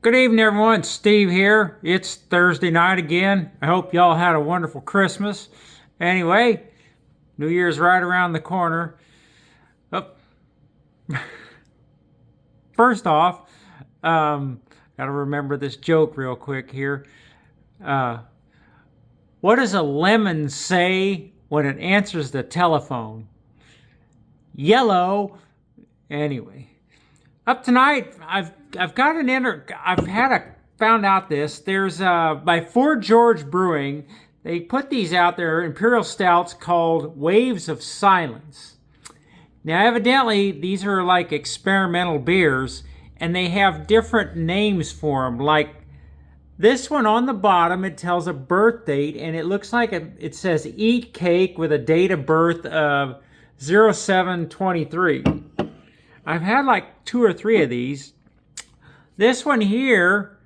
Good evening, everyone. It's Steve here. It's Thursday night again. I hope y'all had a wonderful Christmas. Anyway, New Year's right around the corner. Oh, first off, gotta remember this joke real quick here. Uh, what does a lemon say when it answers the telephone? Yellow. Anyway, up tonight, I've got found out this. There's by Fort George Brewing. They put these out there, imperial stouts called Waves of Silence. Now, evidently, these are like experimental beers, and they have different names for them. Like this one on the bottom, it tells a birth date, and it looks like it says "Eat Cake" with a date of birth of 0723. I've had like 2 or 3 of these. This one here,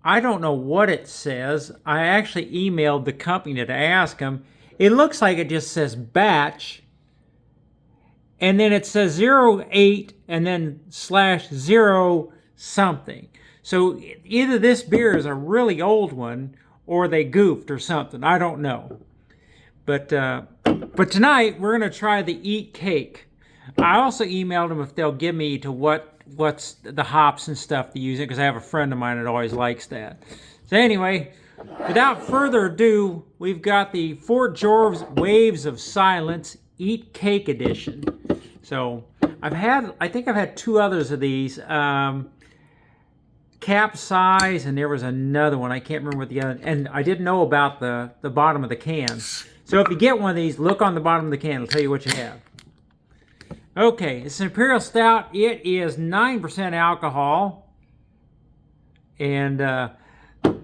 I don't know what it says. I actually emailed the company to ask them. It looks like it just says batch, and then it says 08 and then /0 something. So either this beer is a really old one or they goofed or something. I don't know. But tonight we're going to try the Eat Cake. I also emailed them if they'll give me to what's the hops and stuff to use it, because I have a friend of mine that always likes that. So anyway, without further ado, we've got the Fort George Waves of Silence Eat Cake Edition. So I think I've had 2 others of these. Capsize, and there was another one. I can't remember what the other, and I didn't know about the bottom of the can. So if you get one of these, look on the bottom of the can. It'll tell you what you have. Okay, it's an Imperial Stout. It is 9% alcohol. And the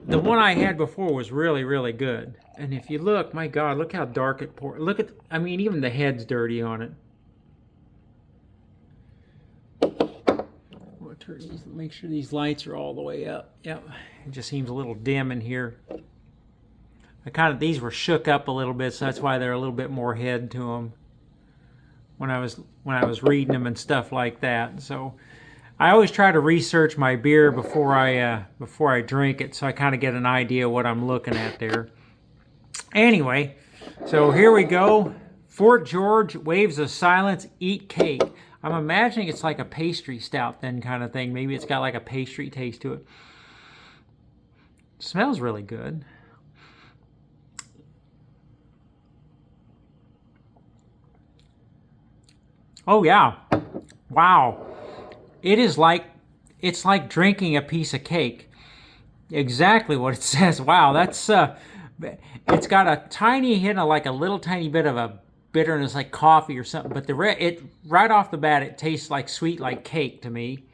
one I had before was really, really good. And if you look, my God, look how dark it poured. Look at, I mean, even the head's dirty on it. We'll turn these, make sure these lights are all the way up. Yep, it just seems a little dim in here. These were shook up a little bit, so that's why they're a little bit more head to them when I was reading them and stuff like that. So I always try to research my beer before I drink it, so I kind of get an idea what I'm looking at there. Anyway, so here we go. Fort George Waves of Silence Eat Cake. I'm imagining it's like a pastry stout then kind of thing. Maybe it's got like a pastry taste to it. Smells really good. Oh yeah. Wow. It's like drinking a piece of cake. Exactly what it says. Wow, that's it's got a tiny hint of like a little tiny bit of a bitterness like coffee or something, but it right off the bat it tastes like sweet like cake to me.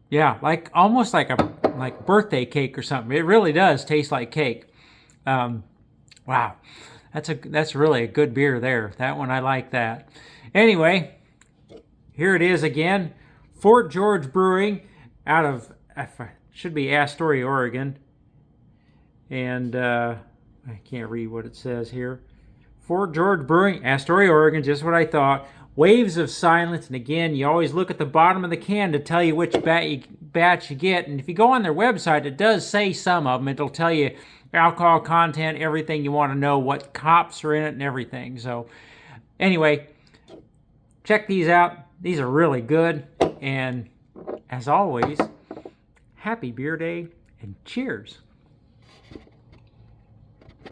Yeah, like almost like birthday cake or something. It really does taste like cake. Wow. That's really a good beer there. That one, I like that. Anyway, here it is again. Fort George Brewing out of, should be Astoria, Oregon. And I can't read what it says here. Fort George Brewing, Astoria, Oregon, just what I thought. Waves of Silence. And again, you always look at the bottom of the can to tell you which batch you get. And if you go on their website, it does say some of them. It'll tell you alcohol content, everything you want to know, what hops are in it and everything. So anyway, check these out. These are really good. And as always, happy beer day and cheers.